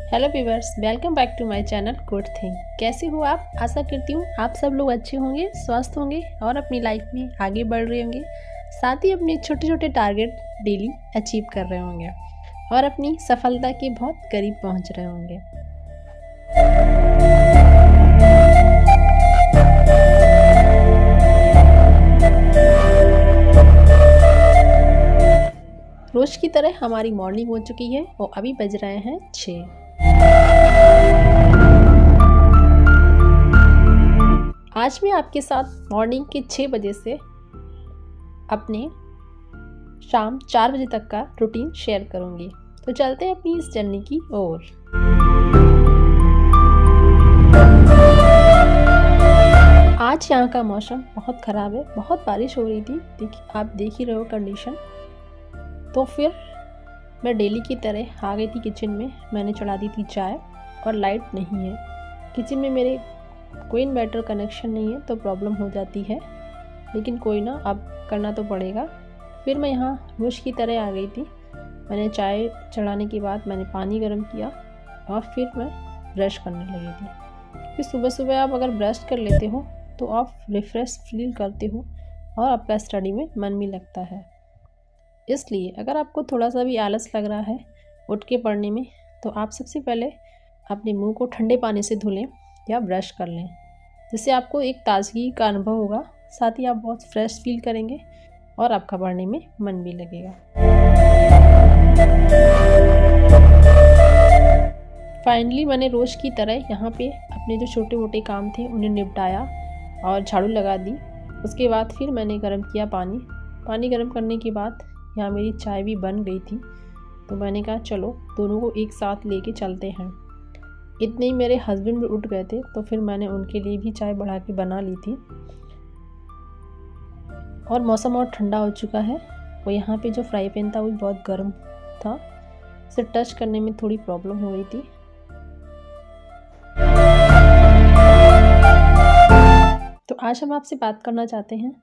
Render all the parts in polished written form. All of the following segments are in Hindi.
Hello viewers, welcome back to my channel good thing. कैसे हो आप? आशा करती हूँ आप सब लोग अच्छे होंगे, स्वस्थ होंगे और अपनी लाइफ में आगे बढ़ रहे होंगे। साथ ही अपने छोटे छोटे टारगेट डेली अचीव कर रहे होंगे और अपनी सफलता के बहुत करीब पहुँच रहे होंगे। रोज की तरह हमारी मॉर्निंग हो चुकी है और अभी बज रहे हैं 6। आज मैं आपके साथ मॉर्निंग के 6 बजे से अपने शाम 4 बजे तक का रूटीन शेयर करूंगी। तो चलते हैं अपनी इस जर्नी की ओर। आज यहाँ का मौसम बहुत ख़राब है, बहुत बारिश हो रही थी, आप देख ही रहे हो कंडीशन। तो फिर मैं डेली की तरह आ गई थी किचन में। मैंने चढ़ा दी थी चाय और लाइट नहीं है किचन में, मेरे कोई इन्वर्टर कनेक्शन नहीं है तो प्रॉब्लम हो जाती है, लेकिन कोई ना, अब करना तो पड़ेगा। फिर मैं यहाँ रोज़ की तरह आ गई थी। मैंने चाय चढ़ाने के बाद मैंने पानी गर्म किया और फिर मैं ब्रश करने लगी थी। फिर सुबह सुबह आप अगर ब्रश कर लेते हो तो आप रिफ़्रेश फील करते हो और आपका स्टडी में मन भी लगता है। इसलिए अगर आपको थोड़ा सा भी आलस लग रहा है उठ के पढ़ने में, तो आप सबसे पहले अपने मुंह को ठंडे पानी से धुलें या ब्रश कर लें, जिससे आपको एक ताज़गी का अनुभव होगा। साथ ही आप बहुत फ्रेश फील करेंगे और आपका पढ़ने में मन भी लगेगा। फाइनली मैंने रोज़ की तरह यहाँ पे अपने जो छोटे मोटे काम थे उन्हें निपटाया और झाड़ू लगा दी। उसके बाद फिर मैंने गर्म किया पानी गर्म करने के बाद यहाँ मेरी चाय भी बन गई थी, तो मैंने कहा चलो दोनों को एक साथ लेके चलते हैं। इतने ही मेरे हस्बैंड भी उठ गए थे, तो फिर मैंने उनके लिए भी चाय बढ़ा के बना ली थी। और मौसम और ठंडा हो चुका है। वो यहाँ पे जो फ्राई पैन था वो बहुत गर्म था, इसे टच करने में थोड़ी प्रॉब्लम हो रही थी। तो आज हम आपसे बात करना चाहते हैं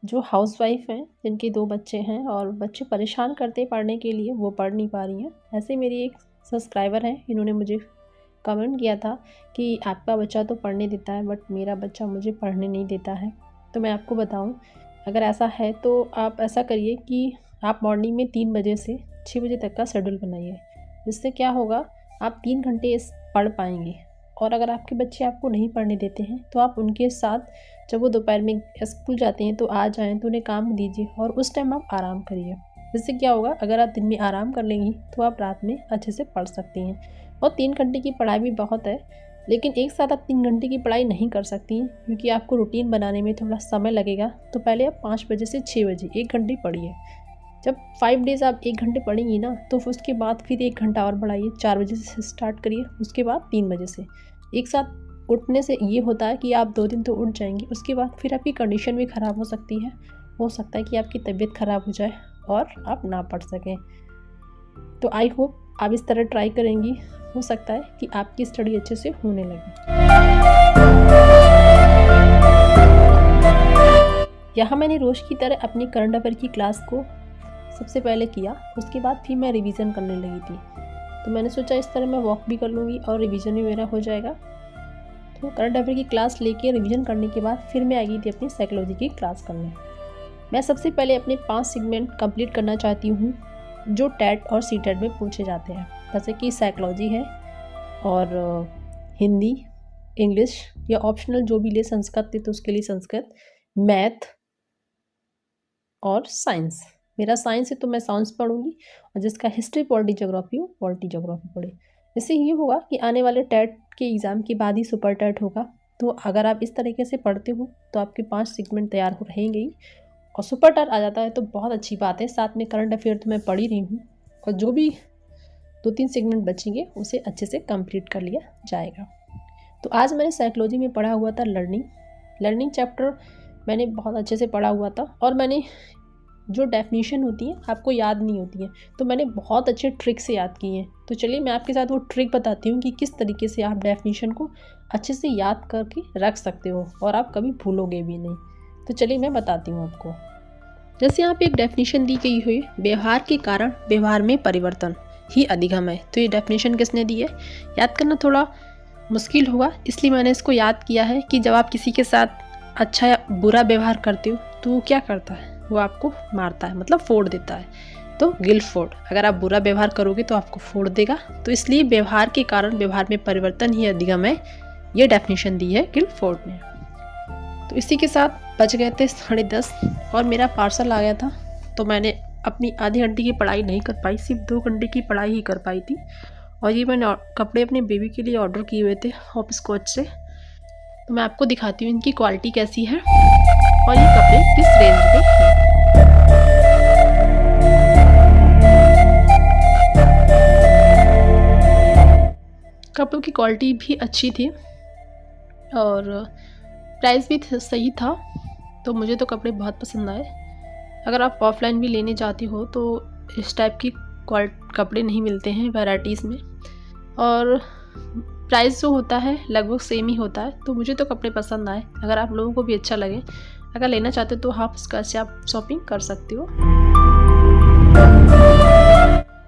जो हाउसवाइफ हैं, जिनके 2 बच्चे हैं और बच्चे परेशान करते पढ़ने के लिए, वो पढ़ नहीं पा रही हैं। ऐसे मेरी एक सब्सक्राइबर हैं, इन्होंने मुझे कमेंट किया था कि आपका बच्चा तो पढ़ने देता है बट मेरा बच्चा मुझे पढ़ने नहीं देता है। तो मैं आपको बताऊं, अगर ऐसा है तो आप ऐसा करिए कि आप मॉर्निंग में 3 बजे से 6 बजे तक का शेड्यूल बनाइए। जिससे क्या होगा, आप 3 घंटे पढ़ पाएंगे। और अगर आपके बच्चे आपको नहीं पढ़ने देते हैं तो आप उनके साथ जब वो दोपहर में स्कूल जाते हैं तो आ जाएँ, तो उन्हें काम दीजिए और उस टाइम आप आराम करिए। जिससे क्या होगा, अगर आप दिन में आराम कर लेंगी तो आप रात में अच्छे से पढ़ सकती हैं। और 3 घंटे की पढ़ाई भी बहुत है, लेकिन एक साथ आप 3 घंटे की पढ़ाई नहीं कर सकती हैं, क्योंकि आपको रूटीन बनाने में थोड़ा समय लगेगा। तो पहले आप 5 बजे से 6 बजे 1 घंटे पढ़िए। जब 5 डेज़ आप 1 घंटे पढ़ेंगी ना, तो उसके बाद फिर 1 घंटा और बढ़ाइए, 4 बजे से स्टार्ट करिए, उसके बाद 3 बजे से। एक साथ उठने से ये होता है कि आप 2 दिन तो उठ जाएंगी, उसके बाद फिर आपकी कंडीशन भी ख़राब हो सकती है। हो सकता है कि आपकी तबीयत ख़राब हो जाए और आप ना पढ़ सकें। तो आई होप आप इस तरह ट्राई करेंगी, हो सकता है कि आपकी स्टडी अच्छे से होने लगे। यहाँ मैंने रोज़ की तरह अपनी करंट अफेयर की क्लास को सबसे पहले किया, उसके बाद फिर मैं रिवीजन करने लगी थी। तो मैंने सोचा इस तरह मैं वॉक भी कर लूँगी और रिवीजन भी मेरा हो जाएगा। तो करंट अफेयर की क्लास लेके रिवीजन करने के बाद फिर मैं आ गई थी अपनी साइकोलॉजी की क्लास करने। मैं सबसे पहले अपने 5 सेगमेंट कंप्लीट करना चाहती हूँ जो टेट और सीटेट में पूछे जाते हैं, जैसे कि साइकोलॉजी है और हिंदी, इंग्लिश या ऑप्शनल जो भी ले, संस्कृत थे तो उसके लिए संस्कृत, मैथ और साइंस। मेरा साइंस है तो मैं साइंस पढ़ूंगी, और जिसका हिस्ट्री पॉलिटी ज्योग्राफी हो पॉलिटी ज्योग्राफी पढ़े। इससे ये होगा कि आने वाले टेट के एग्ज़ाम के बाद ही सुपर टेट होगा। तो अगर आप इस तरीके से पढ़ते हो तो आपके 5 सेगमेंट तैयार हो रहेंगे ही, और सुपर टेट आ जाता है तो बहुत अच्छी बात है। साथ में करंट अफेयर तो मैं पढ़ ही रही हूँ, और जो भी 2-3 सेगमेंट बचेंगे उसे अच्छे से कंप्लीट कर लिया जाएगा। तो आज मैंने साइकोलॉजी में पढ़ा हुआ था लर्निंग चैप्टर मैंने बहुत अच्छे से पढ़ा हुआ था, और मैंने जो डेफिनेशन होती है आपको याद नहीं होती है, तो मैंने बहुत अच्छे ट्रिक से याद की हैं। तो चलिए मैं आपके साथ वो ट्रिक बताती हूँ कि किस तरीके से आप डेफिनेशन को अच्छे से याद करके रख सकते हो और आप कभी भूलोगे भी नहीं। तो चलिए मैं बताती हूँ आपको। जैसे यहाँ पे एक डेफिनेशन दी गई हुई, व्यवहार के कारण व्यवहार में परिवर्तन। ही अधिगम है। तो ये डेफिनेशन किसने दी है? याद करना थोड़ा मुश्किल होगा, इसलिए मैंने इसको याद किया है कि जब आप किसी के साथ अच्छा या बुरा व्यवहार करते हो तो वो क्या करता है? वो आपको मारता है, मतलब फोड़ देता है। तो गिलफोर्ड, अगर आप बुरा व्यवहार करोगे तो आपको फोड़ देगा। तो इसलिए व्यवहार के कारण व्यवहार में परिवर्तन ही अधिगम है, ये डेफिनेशन दी है गिलफोर्ड ने। तो इसी के साथ बज गए थे 10:30 और मेरा पार्सल आ गया था। तो मैंने अपनी आधे घंटे की पढ़ाई नहीं कर पाई, सिर्फ 2 घंटे की पढ़ाई ही कर पाई थी। और ये मैंने कपड़े अपने बेबी के लिए ऑर्डर किए हुए थे हॉपस्कॉच से। तो मैं आपको दिखाती हूँ इनकी क्वालिटी कैसी है और ये कपड़े किस रेंज में हैं। कपड़ों की क्वालिटी भी अच्छी थी और प्राइस भी सही था। तो मुझे तो कपड़े बहुत पसंद आए। अगर आप ऑफलाइन भी लेने जाती हो तो इस टाइप की कपड़े नहीं मिलते हैं वैराइटीज़ में, और प्राइस जो होता है लगभग सेम ही होता है। तो मुझे तो कपड़े पसंद आए। अगर आप लोगों को भी अच्छा लगे, अगर लेना चाहते हो तो हॉपस्कॉच से आप शॉपिंग कर सकते हो।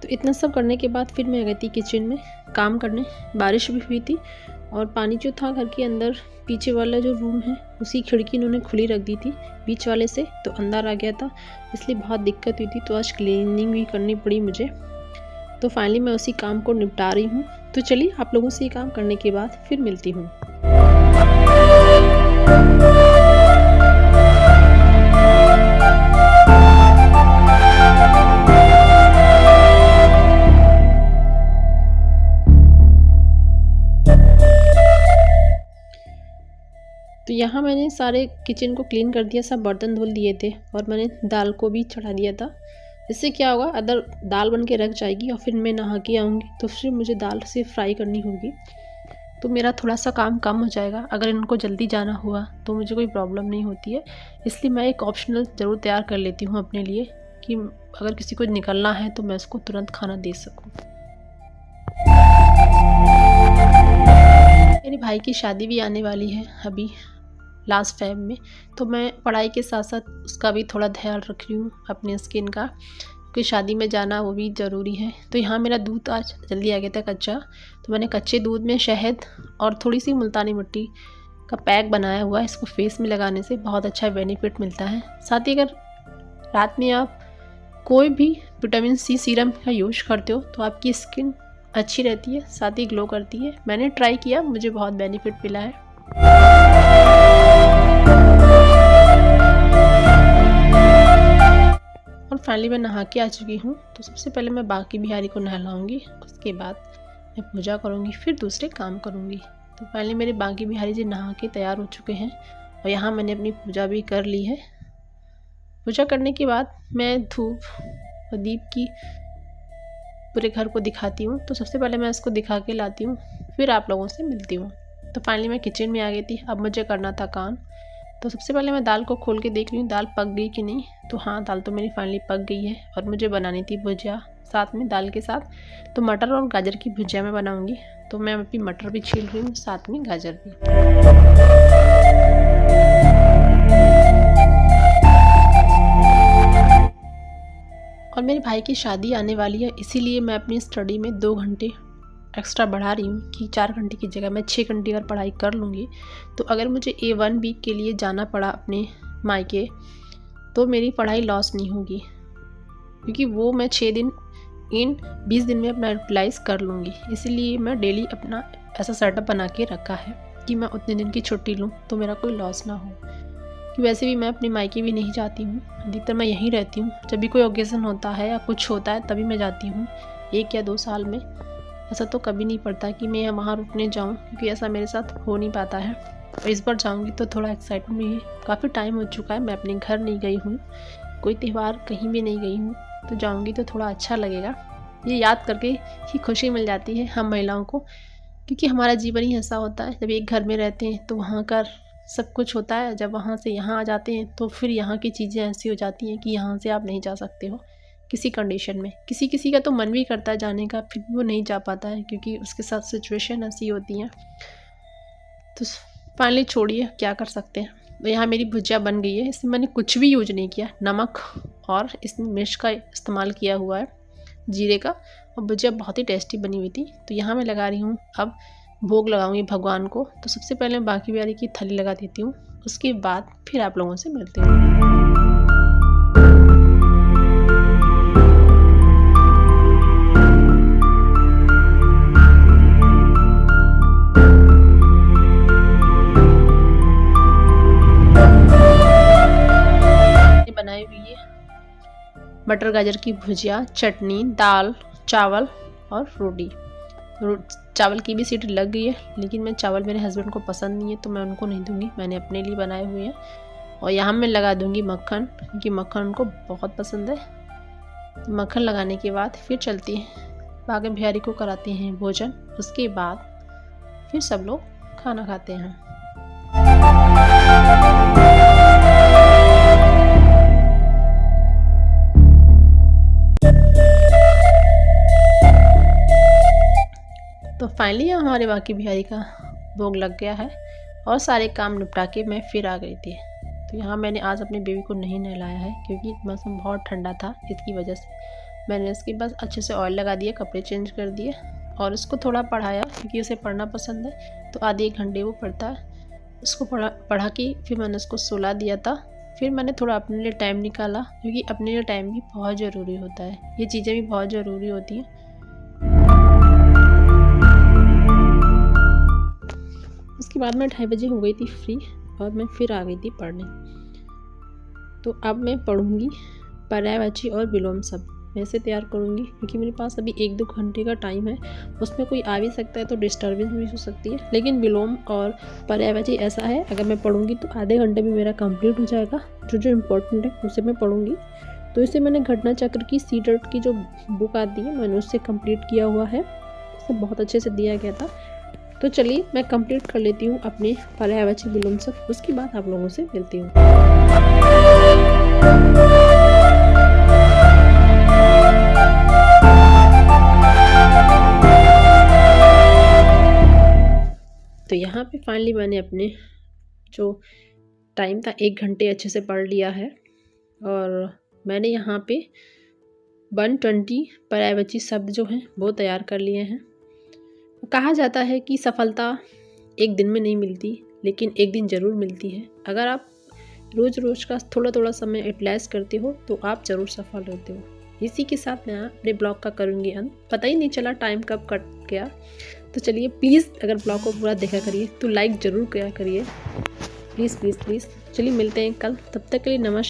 तो इतना सब करने के बाद फिर मैं गई थी किचन में काम करने। बारिश भी हुई थी और पानी जो था घर के अंदर पीछे वाला जो रूम है उसी खिड़की इन्होंने खुली रख दी थी बीच वाले से, तो अंदर आ गया था, इसलिए बहुत दिक्कत हुई थी। तो आज क्लीनिंग भी करनी पड़ी मुझे। तो फाइनली मैं उसी काम को निपटा रही हूँ। तो चलिए आप लोगों से ये काम करने के बाद फिर मिलती हूँ। तो यहाँ मैंने सारे किचन को क्लीन कर दिया, सब बर्तन धुल दिए थे और मैंने दाल को भी चढ़ा दिया था। इससे क्या होगा, अगर दाल बन के रख जाएगी और फिर मैं नहा के आऊँगी तो फिर मुझे दाल से फ्राई करनी होगी, तो मेरा थोड़ा सा काम कम हो जाएगा। अगर इनको जल्दी जाना हुआ तो मुझे कोई प्रॉब्लम नहीं होती है, इसलिए मैं एक ऑप्शनल ज़रूर तैयार कर लेती हूँ अपने लिए कि अगर किसी को निकलना है तो मैं उसको तुरंत खाना दे सकूँ। मेरे भाई की शादी भी आने वाली है अभी लास्ट टाइम में, तो मैं पढ़ाई के साथ साथ उसका भी थोड़ा ध्यान रख रही हूँ अपने स्किन का, क्योंकि शादी में जाना वो भी ज़रूरी है। तो यहाँ मेरा दूध आज जल्दी आ गया था कच्चा, तो मैंने कच्चे दूध में शहद और थोड़ी सी मुल्तानी मिट्टी का पैक बनाया हुआ है। इसको फेस में लगाने से बहुत अच्छा बेनिफिट मिलता है। साथ ही अगर रात में आप कोई भी विटामिन सी सीरम का यूज करते हो तो आपकी स्किन अच्छी रहती है, साथ ही ग्लो करती है। मैंने ट्राई किया, मुझे बहुत बेनिफिट मिला है। और फाइनली मैं नहा के आ चुकी हूँ। तो सबसे पहले मैं बांके बिहारी को नहलाऊंगी, उसके बाद मैं पूजा करूँगी, फिर दूसरे काम करूँगी। तो फाइनली मेरे बांके बिहारी जी नहा के तैयार हो चुके हैं और यहाँ मैंने अपनी पूजा भी कर ली है। पूजा करने के बाद मैं धूप और दीप की पूरे घर को दिखाती हूँ। तो सबसे पहले मैं इसको दिखा के लाती हूँ, फिर आप लोगों से मिलती हूँ। तो फाइनली मैं किचन में आ गई थी, अब मुझे करना था काम। तो सबसे पहले मैं दाल को खोल के देख रही हूँ दाल पक गई कि नहीं। तो हाँ, दाल तो मेरी फाइनली पक गई है और मुझे बनानी थी भुजिया साथ में दाल के साथ। तो मटर और गाजर की भुजिया मैं बनाऊँगी। तो मैं अपनी मटर भी छील रही हूँ, साथ में गाजर भी। और मेरे भाई की शादी आने वाली है, इसीलिए मैं अपनी स्टडी में 2 घंटे एक्स्ट्रा बढ़ा रही हूँ कि 4 घंटे की जगह मैं 6 घंटे अगर पढ़ाई कर लूँगी तो अगर मुझे 1 वीक के लिए जाना पड़ा अपने मायके तो मेरी पढ़ाई लॉस नहीं होगी, क्योंकि वो मैं 6 दिन इन 20 दिन में अपना यूटिलाइज़ कर लूँगी। इसीलिए मैं डेली अपना ऐसा सेटअप बना के रखा है कि मैं उतने दिन की छुट्टी लूँ तो मेरा कोई लॉस ना हो। कि वैसे भी मैं अपने मायके भी नहीं जाती हूँ, अधिकतर मैं यहीं रहती हूँ। जब भी कोई ओकेज़न होता है या कुछ होता है तभी मैं जाती हूँ, 1 या 2 साल में। ऐसा तो कभी नहीं पड़ता कि मैं वहाँ रुकने जाऊँ, क्योंकि ऐसा मेरे साथ हो नहीं पाता है। और इस बार जाऊँगी तो थोड़ा एक्साइटमेंट भी है। काफ़ी टाइम हो चुका है मैं अपने घर नहीं गई हूँ, कोई त्यौहार कहीं भी नहीं गई हूँ, तो जाऊँगी तो थोड़ा अच्छा लगेगा। ये याद करके ही खुशी मिल जाती है हम महिलाओं को, क्योंकि हमारा जीवन ही ऐसा होता है। जब एक घर में रहते हैं तो वहाँ का सब कुछ होता है, जब वहाँ से यहाँ आ जाते हैं तो फिर यहाँ की चीज़ें ऐसी हो जाती हैं कि यहाँ से आप नहीं जा सकते हो किसी कंडीशन में। किसी किसी का तो मन भी करता है जाने का, फिर वो नहीं जा पाता है क्योंकि उसके साथ सिचुएशन ऐसी होती हैं। तो फाइनली छोड़िए, क्या कर सकते हैं। तो यहाँ मेरी भुजिया बन गई है। इसमें मैंने कुछ भी यूज नहीं किया, नमक और इसमें मिर्च का इस्तेमाल किया हुआ है। जीरे का, और भुजिया बहुत ही टेस्टी बनी हुई थी। तो यहाँ मैं लगा रही हूँ अब भोग लगाऊंगी भगवान को। तो सबसे पहले मैं बाकी बिहारी की थाली लगा देती हूँ, उसके बाद फिर आप लोगों से मिलती हूँ। बनाई हुई है मटर गाजर की भुजिया, चटनी, दाल, चावल और रोटी। चावल की भी सीटी लग गई है, लेकिन मैं चावल मेरे हस्बैंड को पसंद नहीं है तो मैं उनको नहीं दूंगी, मैंने अपने लिए बनाए हुए हैं। और यहाँ मैं लगा दूंगी मक्खन, क्योंकि मक्खन उनको बहुत पसंद है। तो मक्खन लगाने के बाद फिर चलती है बाकी बिहारी को कराते हैं भोजन, उसके बाद फिर सब लोग खाना खाते हैं। तो फाइनली हमारे बाकी बिहारी का भोग लग गया है और सारे काम निपटा के मैं फिर आ गई थी। तो यहाँ मैंने आज अपने बेबी को नहीं नहलाया है, क्योंकि मौसम बहुत ठंडा था, इसकी वजह से मैंने इसके बस अच्छे से ऑयल लगा दिया, कपड़े चेंज कर दिए और उसको थोड़ा पढ़ाया, क्योंकि उसे पढ़ना पसंद है। तो आधे एक घंटे वो पढ़ता है, उसको पढ़ा के फिर मैंने उसको सुला दिया था। फिर मैंने थोड़ा अपने लिए टाइम निकाला, क्योंकि अपने लिए टाइम भी बहुत ज़रूरी होता है, ये चीज़ें भी बहुत ज़रूरी होती हैं। उसके बाद मैं 2:30 बजे हो गई थी फ्री और मैं फिर आ गई थी पढ़ने। तो अब मैं पढ़ूंगी पर्यायवाची और विलोम शब्द मैं से तैयार करूंगी, क्योंकि मेरे पास अभी 1-2 घंटे का टाइम है, उसमें कोई आ भी सकता है तो डिस्टर्बेंस भी हो सकती है। लेकिन विलोम और पर्यायवाची ऐसा है, अगर मैं पढ़ूंगी तो आधे घंटे में मेरा कंप्लीट हो जाएगा। जो इम्पोर्टेंट है उसे मैं पढ़ूंगी। तो इसे मैंने घटना चक्र की CTET की जो बुक आती है मैंने उससे कंप्लीट किया हुआ है, सब बहुत अच्छे से दिया गया था। तो चलिए मैं कंप्लीट कर लेती हूँ अपने पर्यायवाची विलोम शब्द, उसके बाद आप लोगों से मिलती हूँ। तो यहाँ पे फाइनली मैंने अपने जो टाइम था 1 घंटे अच्छे से पढ़ लिया है और मैंने यहाँ पे 120 पर्यायवाची शब्द जो हैं वो तैयार कर लिए हैं। कहा जाता है कि सफलता एक दिन में नहीं मिलती, लेकिन एक दिन ज़रूर मिलती है। अगर आप रोज़ रोज़ का थोड़ा थोड़ा समय यूटिलाइज करते हो तो आप ज़रूर सफल होते हो। इसी के साथ मैं अपने ब्लॉग का करूँगी अंत। पता ही नहीं चला टाइम कब कट गया। तो चलिए प्लीज़ अगर ब्लॉग को पूरा देखा करिए तो लाइक ज़रूर किया करिए, प्लीज़ प्लीज़ प्लीज़। चलिए मिलते हैं कल, तब तक के लिए नमस्कार।